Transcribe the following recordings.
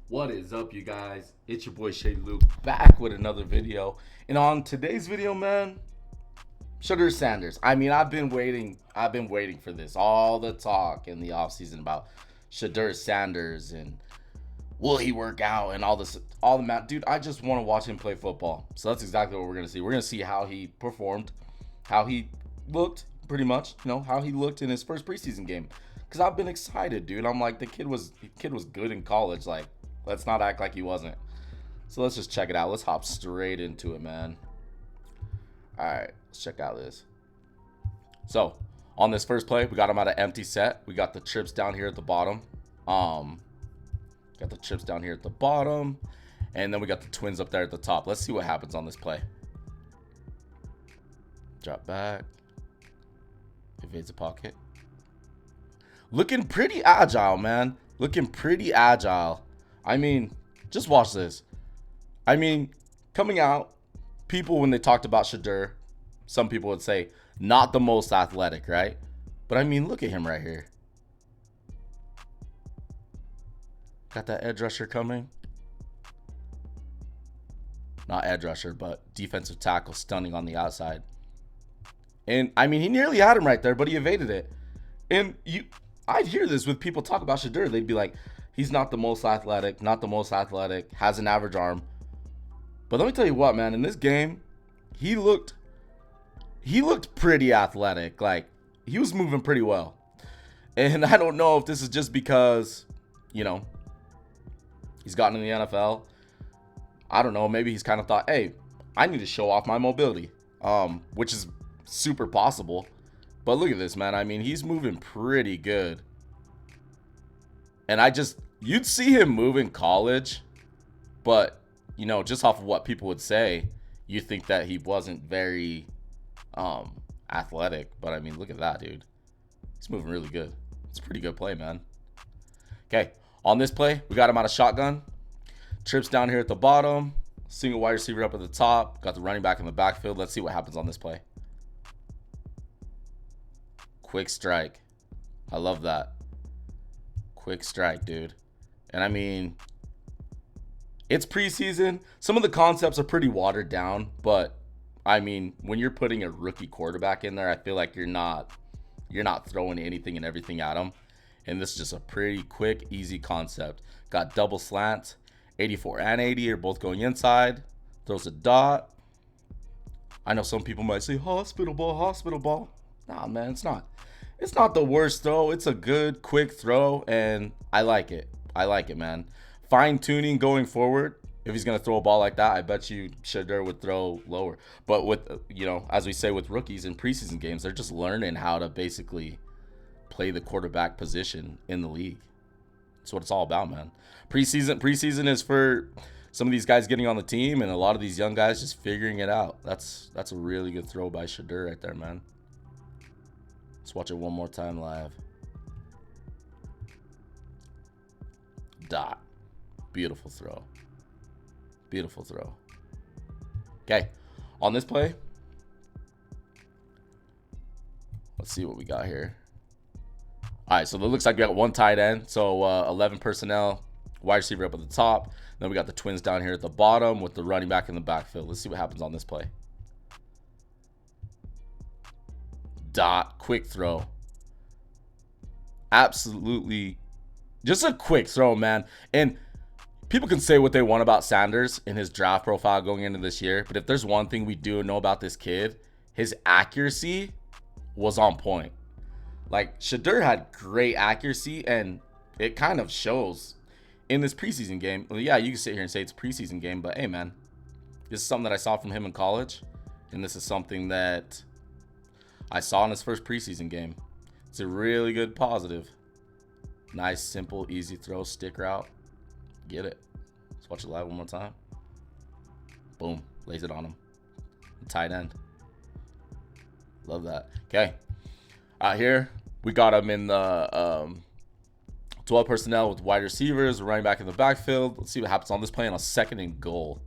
What is up, you guys? It's your boy Shady Luke back with another video. And on today's video, man, Shedeur Sanders. I've been waiting for this. All the talk in the offseason about Shedeur Sanders and will he work out and all the map. Dude, I just want to watch him play football. So that's exactly what we're gonna see. We're gonna see how he performed, how he looked, pretty much, how he looked in his first preseason game. Cause I've been excited, dude. I'm like, the kid was good in college. Like, let's not act like he wasn't. So let's just check it out. Let's hop straight into it, man. All right, let's check out this. So on this first play, we got him out of empty set. We got the trips down here at the bottom. Um, got the trips down here at the bottom, and then we got the twins up there at the top. Let's see what happens on this play. Drop back. Evades the pocket. Looking pretty agile, man. Looking pretty agile. I mean, just watch this. I mean, coming out, people, when they talked about Shedeur, some people would say not the most athletic, right? But I mean, look at him right here. Got that edge rusher coming. Not edge rusher, but defensive tackle stunning on the outside. And I mean, he nearly had him right there, but he evaded it. And I'd hear this with people talk about Shedeur. They'd be like, he's not the most athletic, has an average arm. But let me tell you what, man, in this game, he looked pretty athletic. Like, he was moving pretty well. And I don't know if this is just because, he's gotten in the NFL. I don't know. Maybe he's kind of thought, hey, I need to show off my mobility, which is super possible. But look at this, man. I mean, he's moving pretty good. And you'd see him move in college, but, just off of what people would say, you think that he wasn't very athletic. But, I mean, look at that, dude. He's moving really good. It's a pretty good play, man. Okay, on this play, we got him out of shotgun. Trips down here at the bottom. Single wide receiver up at the top. Got the running back in the backfield. Let's see what happens on this play. Quick strike. I love that. Quick strike, dude. And I mean, it's preseason. Some of the concepts are pretty watered down, but I mean, when you're putting a rookie quarterback in there, I feel like you're not throwing anything and everything at him. And this is just a pretty quick, easy concept. Got double slants. 84 and 80 are both going inside. Throws a dot. I know some people might say, hospital ball. Nah, man, it's not. It's not the worst throw. It's a good, quick throw, and I like it. Man. Fine-tuning going forward. If he's going to throw a ball like that, I bet you Shedeur would throw lower. But with, as we say with rookies in preseason games, they're just learning how to basically play the quarterback position in the league. That's what it's all about, man. Preseason is for some of these guys getting on the team, and a lot of these young guys just figuring it out. That's a really good throw by Shedeur right there, man. Let's watch it one more time live. Dot. Beautiful throw. Beautiful throw. Okay, on this play, let's see what we got here. All right, so it looks like we got one tight end. So 11 personnel, wide receiver up at the top. Then we got the twins down here at the bottom with the running back in the backfield. Let's see what happens on this play. Dot. Quick throw. Absolutely. Just a quick throw, man. And people can say what they want about Sanders and his draft profile going into this year. But if there's one thing we do know about this kid, his accuracy was on point. Like, Shedeur had great accuracy, and it kind of shows in this preseason game. Well, yeah, you can sit here and say it's a preseason game, but hey, man, this is something that I saw from him in college, and this is something that I saw in his first preseason game. It's a really good positive. Nice, simple, easy throw, stick route. Get it. Let's watch it live one more time. Boom. Lays it on him. Tight end. Love that. Okay. Out here, we got him in the 12 personnel with wide receivers, running back in the backfield. Let's see what happens on this play on a 2nd and goal.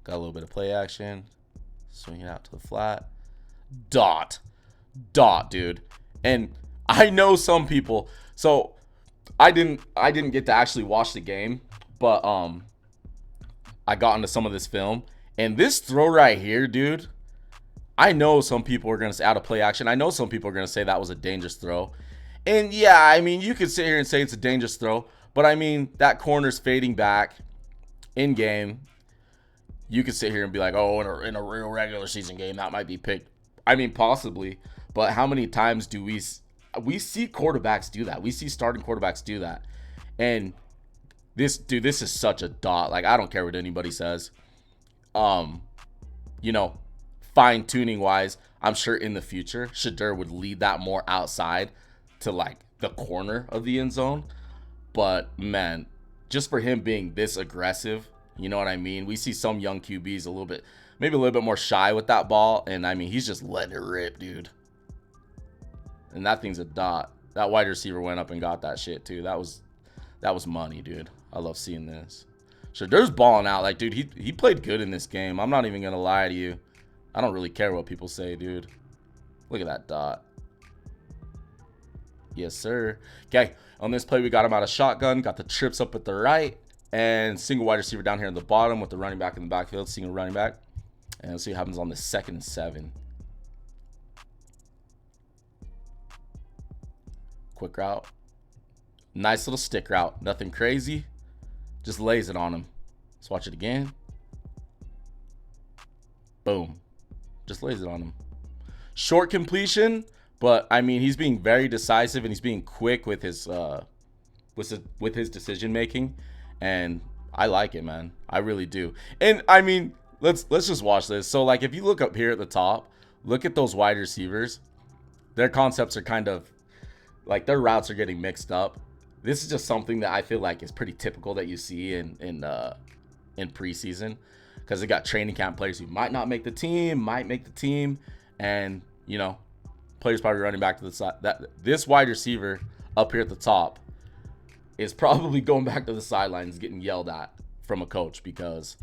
Got a little bit of play action. Swing it out to the flat. Dot, dude. And I know some people. So I didn't get to actually watch the game, But I got into some of this film, and this throw right here, dude. I know some people are gonna say out of play action. I know some people are gonna say that was a dangerous throw. And yeah, I mean, you could sit here and say it's a dangerous throw, but I mean, that corner's fading back in game. You could sit here and be like, oh, in a real regular season game, that might be picked. I mean, possibly, but how many times do we see quarterbacks do that? We see starting quarterbacks do that. And this is such a dot. Like, I don't care what anybody says. You know, fine tuning wise, I'm sure in the future, Shedeur would lead that more outside to like the corner of the end zone. But man, just for him being this aggressive, you know what I mean? We see some young QBs maybe a little bit more shy with that ball. And I mean, he's just letting it rip, dude. And that thing's a dot. That wide receiver went up and got that shit too. That was money, dude. I love seeing this. Shedeur's balling out. Like, dude, he played good in this game. I'm not even going to lie to you. I don't really care what people say, dude. Look at that dot. Yes, sir. Okay, on this play, we got him out of shotgun. Got the trips up at the right. And single wide receiver down here in the bottom with the running back in the backfield. Single running back. And let's see what happens on the 2nd and 7. Quick route. Nice little stick route. Nothing crazy. Just lays it on him. Let's watch it again. Boom. Just lays it on him. Short completion, but I mean, he's being very decisive and he's being quick with his decision making, and I like it, man. I really do. And I mean, let's just watch this. So like, if you look up here at the top, look at those wide receivers. Their concepts are kind of like, their routes are getting mixed up. This is just something that I feel like is pretty typical that you see in preseason, because they got training camp players who might not make the team, might make the team, and you know, players probably running back to the side. This wide receiver up here at the top is probably going back to the sidelines, getting yelled at from a coach because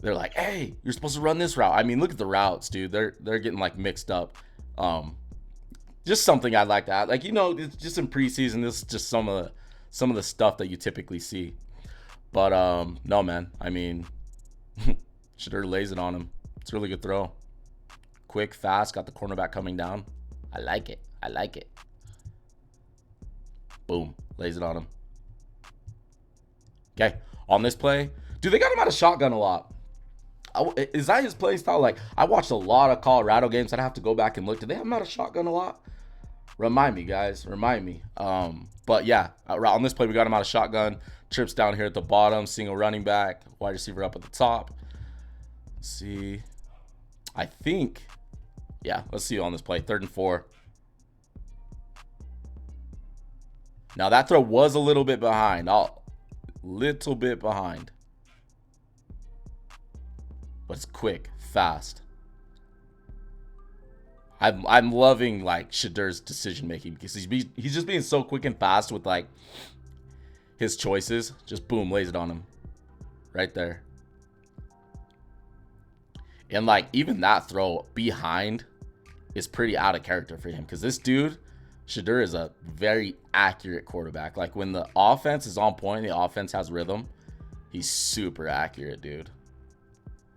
they're like, "Hey, you're supposed to run this route." I mean, look at the routes, dude. They're getting like mixed up. Just something I like that. Like, you know, it's just in preseason, this is just some of the stuff that you typically see. But no, man. I mean, Shedeur lays it on him. It's a really good throw. Quick, fast, got the cornerback coming down. I like it. I like it. Boom. Lays it on him. Okay. On this play, dude, they got him out of shotgun a lot. Is that his play style? Like, I watched a lot of Colorado games. I'd have to go back and look. Did they have him out of shotgun a lot? Remind me, guys. Remind me. But yeah, on this play, we got him out of shotgun. Trips down here at the bottom. Single running back. Wide receiver up at the top. Let's see. I think. Yeah, let's see on this play. 3rd and 4. Now, that throw was a little bit behind. Little bit behind. But it's quick, fast. I'm loving like Shedeur's decision making because he's just being so quick and fast with like his choices. Just boom, lays it on him, right there. And like even that throw behind is pretty out of character for him because this dude, Shedeur, is a very accurate quarterback. Like when the offense is on point, the offense has rhythm, he's super accurate, dude.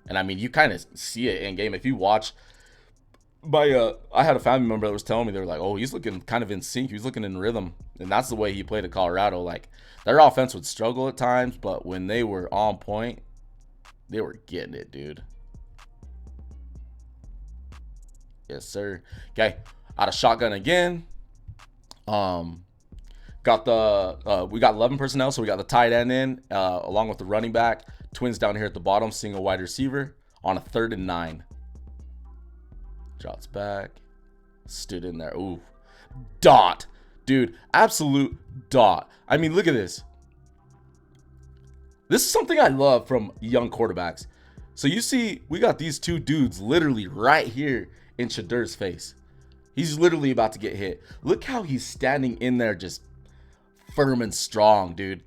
And I mean, you kind of see it in game if you watch. I had a family member that was telling me, they were like, oh, he's looking kind of in sync. He's looking in rhythm. And that's the way he played at Colorado. Like, their offense would struggle at times, but when they were on point, they were getting it, dude. Yes, sir. Okay, out of shotgun again. We got 11 personnel, so we got the tight end in, along with the running back. Twins down here at the bottom, single wide receiver on a 3rd and 9. Drops back. Stood in there. Ooh. Dot. Dude, absolute dot. I mean, look at this. This is something I love from young quarterbacks. So you see, we got these two dudes literally right here in Shedeur's face. He's literally about to get hit. Look how he's standing in there just firm and strong, dude.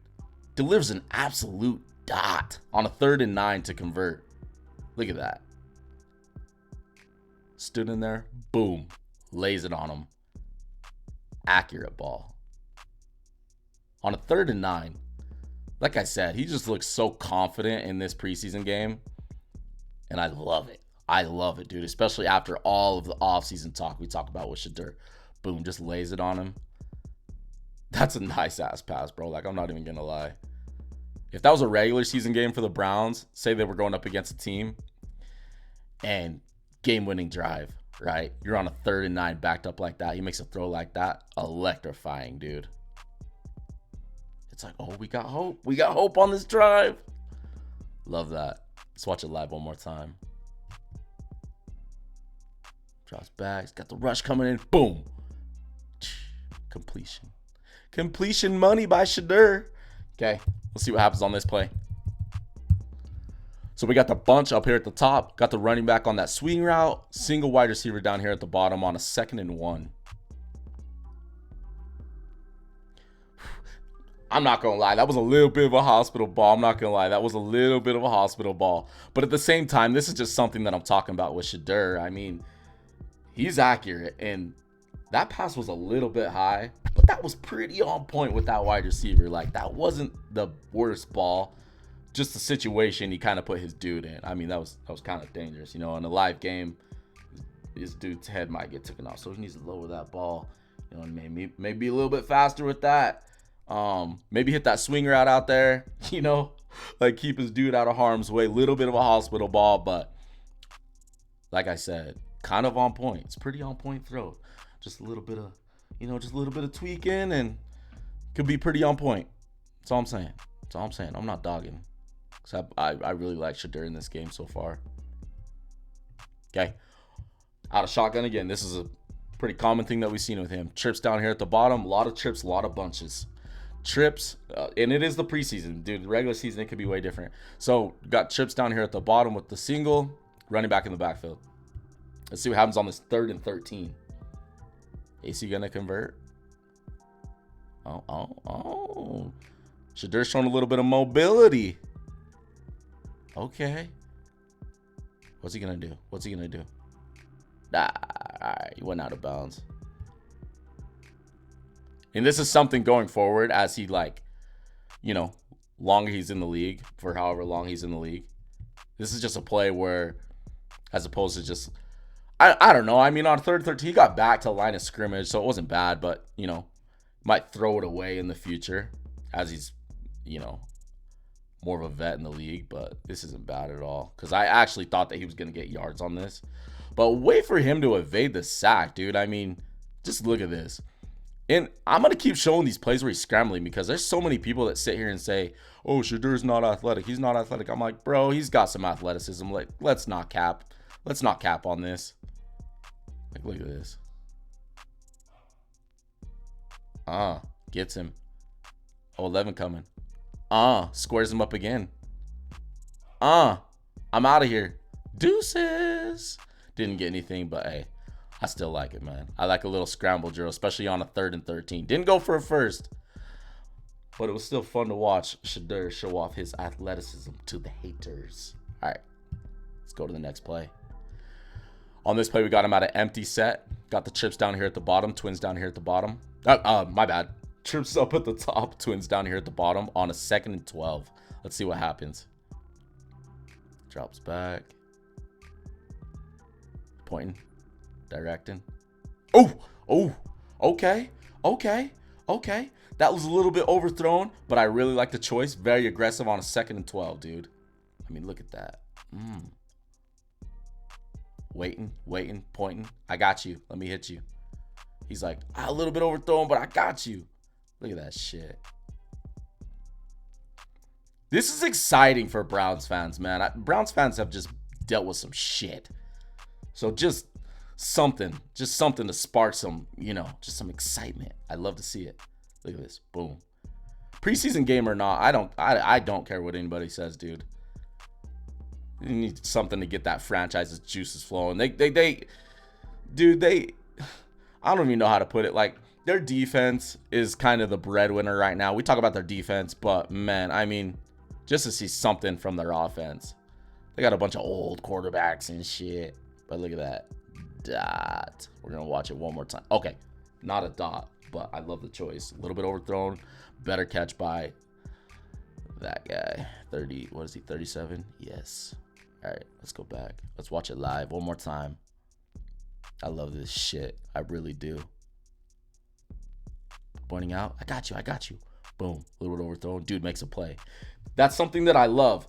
Delivers an absolute dot on a 3rd and 9 to convert. Look at that. Stood in there, boom, lays it on him. Accurate ball. On a 3rd and 9. Like I said, he just looks so confident in this preseason game. And I love it. I love it, dude. Especially after all of the offseason talk we talk about with Shedeur. Boom, just lays it on him. That's a nice ass pass, bro. Like, I'm not even going to lie. If that was a regular season game for the Browns, say they were going up against a team and game-winning drive, right? You're on a 3rd and 9 backed up like that. He makes a throw like that. Electrifying, dude. It's like, oh, we got hope. We got hope on this drive. Love that. Let's watch it live one more time. Drops back. He's got the rush coming in. Boom. Completion. Completion money by Shedeur. Okay, let's see what happens on this play. So we got the bunch up here at the top. Got the running back on that swing route. Single wide receiver down here at the bottom on a 2nd and 1. I'm not going to lie. That was a little bit of a hospital ball. I'm not going to lie. That was a little bit of a hospital ball. But at the same time, this is just something that I'm talking about with Shedeur. I mean, he's accurate. And that pass was a little bit high. But that was pretty on point with that wide receiver. Like, that wasn't the worst ball. Just the situation he kind of put his dude in. I mean, that was kind of dangerous. You know, in a live game, this dude's head might get taken off. So he needs to lower that ball. You know, maybe a little bit faster with that. Maybe hit that swing route out there, you know, like keep his dude out of harm's way. Little bit of a hospital ball, but like I said, kind of on point. It's pretty on point throw. Just a little bit of, you know, just a little bit of tweaking and could be pretty on point. That's all I'm saying. That's all I'm saying. I'm not dogging. Cause I really like Shedeur in this game so far. Okay. Out of shotgun again. This is a pretty common thing that we've seen with him. Trips down here at the bottom. A lot of trips, a lot of bunches. Trips, and it is the preseason, dude. The regular season, it could be way different. So, got trips down here at the bottom with the single, running back in the backfield. Let's see what happens on this 3rd and 13. AC gonna convert? Oh. Shedeur's showing a little bit of mobility. Okay. What's he gonna do? He went out of bounds. And this is something going forward as he, like, you know, longer he's in the league, for however long he's in the league. This is just a play where, as opposed to just, I don't know. I mean, on 3rd and 13, he got back to the line of scrimmage, so it wasn't bad, but, you know, might throw it away in the future as he's, you know, more of a vet in the league. But this isn't bad at all because I actually thought that he was going to get yards on this. But wait for him to evade the sack, dude. I mean, just look at this. And I'm going to keep showing these plays where he's scrambling because there's so many people that sit here and say, oh, Shedeur's not athletic. He's not athletic. I'm like, bro, he's got some athleticism. Like, let's not cap. Let's not cap on this. Like, look at this. Gets him. Oh, 11 coming. Squares him up again. I'm out of here. Deuces. Didn't get anything, but hey. I still like it, man. I like a little scramble drill, especially on a 3rd and 13. Didn't go for a first, but it was still fun to watch Shedeur show off his athleticism to the haters. All right, let's go to the next play. On this play, we got him at an empty set. Got the trips down here at the bottom, twins down here at the bottom. My bad. Trips up at the top, twins down here at the bottom on a 2nd and 12. Let's see what happens. Drops back. Pointing. Directing. Okay. That was a little bit overthrown, but I really like the choice. Very aggressive on a 2nd and 12, dude. I mean, look at that. Waiting, pointing. I got you. Let me hit you. He's like, a little bit overthrown, but I got you. Look at that shit. This is exciting for Browns fans, man. Browns fans have just dealt with some shit. So just something to spark some, you know, just some excitement. I love to see it. Look at this. Boom. Preseason game or not, I don't care what anybody says, dude. You need something to get that franchise's juices flowing. I don't even know how to put it. Like, their defense is kind of the breadwinner right now. We talk about their defense, but man, I mean, just to see something from their offense. They got a bunch of old quarterbacks and shit. But look at that. Dot. We're going to watch it one more time. Okay. Not a dot, but I love the choice. A little bit overthrown. Better catch by that guy. 30, what is he, 37? Yes. All right, let's go back. Let's watch it live one more time. I love this shit. I really do. Pointing out. I got you. Boom. A little bit overthrown. Dude makes a play. That's something that I love.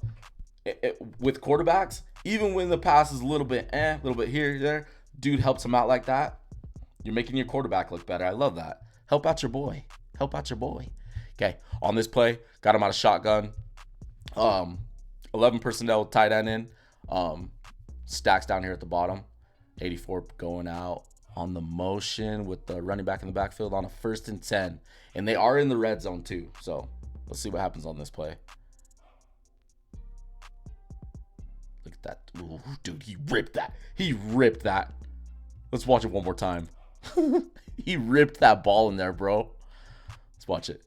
With quarterbacks, even when the pass is a little bit here, there, dude helps him out like that. You're making your quarterback look better. I love that. Help out your boy. Okay, on this play, got him out of shotgun. 11 personnel tight end in. Stacks down here at the bottom. 84 going out on the motion with the running back in the backfield on a 1st and 10. And they are in the red zone too. So let's see what happens on this play. Look at that. Ooh, dude, he ripped that. Let's watch it one more time. He ripped that ball in there, bro. Let's watch it.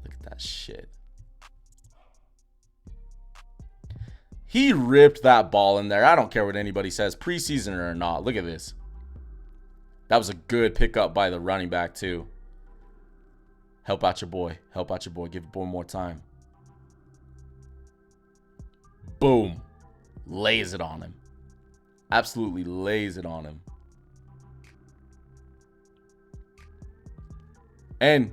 Look at that shit. He ripped that ball in there. I don't care what anybody says, preseason or not. Look at this. That was a good pickup by the running back too. Help out your boy. Give your boy more time. Boom. Lays it on him. Absolutely lays it on him. And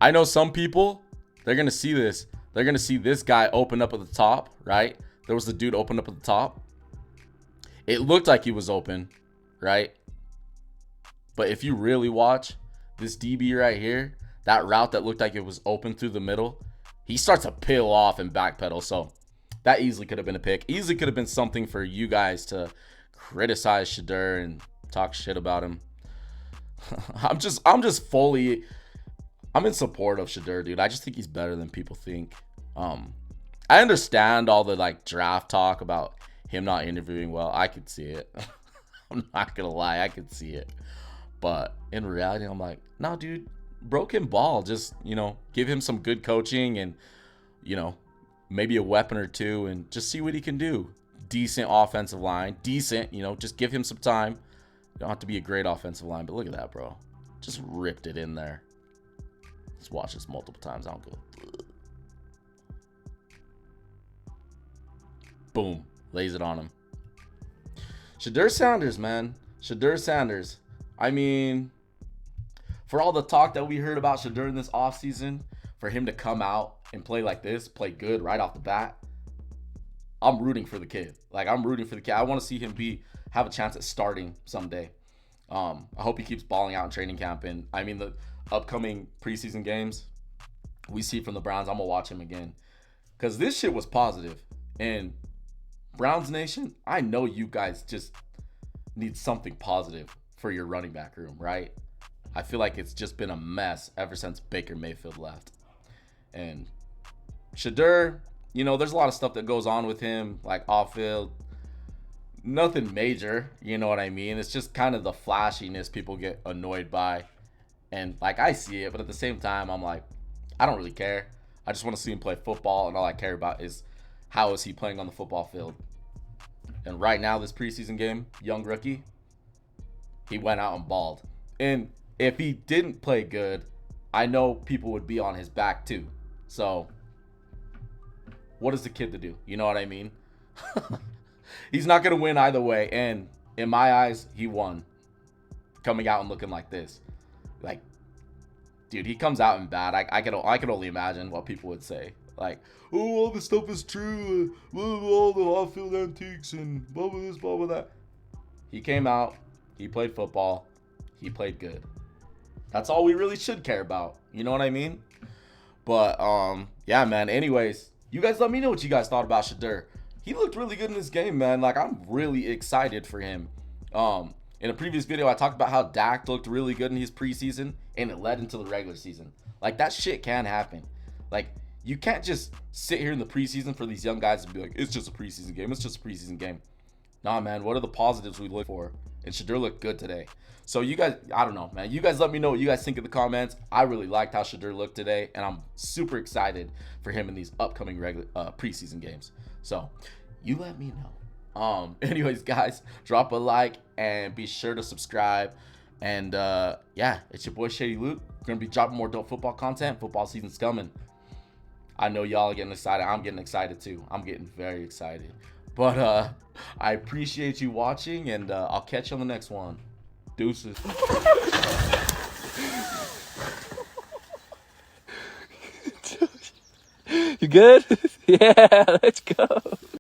I know some people, they're going to see this. They're going to see this guy open up at the top, right? There was the dude open up at the top. It looked like he was open, right? But if you really watch this DB right here, that route that looked like it was open through the middle, he starts to peel off and backpedal. So that easily could have been a pick. Easily could have been something for you guys to criticize Shedeur and talk shit about him. I'm in support of Shedeur, dude. I just think he's better than people think. I understand all the like draft talk about him not interviewing well. I could see it. I'm not gonna lie, I could see it. But in reality, I'm like, no, dude, broken ball. Just, give him some good coaching and, maybe a weapon or two and just see what he can do. Decent offensive line. Decent, just give him some time. You don't have to be a great offensive line, but look at that, bro. Just ripped it in there. Let's watch this multiple times. I don't go. Boom. Lays it on him. Shedeur Sanders, man. Shedeur Sanders. I mean, for all the talk that we heard about Shedeur in this offseason, for him to come out and play like this, play good right off the bat, I'm rooting for the kid. I want to see him have a chance at starting someday. I hope he keeps balling out in training camp. And I mean, the upcoming preseason games we see from the Browns, I'm going to watch him again. Because this shit was positive. And Browns Nation, I know you guys just need something positive for your running back room, right? I feel like it's just been a mess ever since Baker Mayfield left. And Shedeur, there's a lot of stuff that goes on with him, like off field. Nothing major, you know what I mean? It's just kind of the flashiness people get annoyed by. And I see it, but at the same time, I'm like, I don't really care. I just want to see him play football, and all I care about is how is he playing on the football field. And right now, this preseason game, young rookie, he went out and balled. And if he didn't play good, I know people would be on his back too. So what is the kid to do? You know what I mean? He's not going to win either way. And in my eyes, he won. Coming out and looking like this. Dude, he comes out in bad. I can only imagine what people would say. Oh, all this stuff is true. All the off-field antiques and blah, blah, this, blah, blah, that. He came out. He played football. He played good. That's all we really should care about. You know what I mean? But, yeah, man. Anyways, you guys let me know what you guys thought about Shedeur. He looked really good in this game, man. I'm really excited for him. In a previous video, I talked about how Dak looked really good in his preseason, and it led into the regular season. That shit can happen. You can't just sit here in the preseason for these young guys and be like, it's just a preseason game. It's just a preseason game. Nah, man, what are the positives we look for? And Shedeur looked good today. So you guys, I don't know, man. You guys let me know what you guys think in the comments. I really liked how Shedeur looked today, and I'm super excited for him in these upcoming preseason games. So you let me know. Anyways, guys, drop a like and be sure to subscribe. And yeah, it's your boy Shady Luke. We're gonna be dropping more dope football content. Football season's coming. I know y'all are getting excited. I'm getting excited too. I'm getting very excited. But I appreciate you watching, and I'll catch you on the next one. Deuces. You good? Yeah, let's go.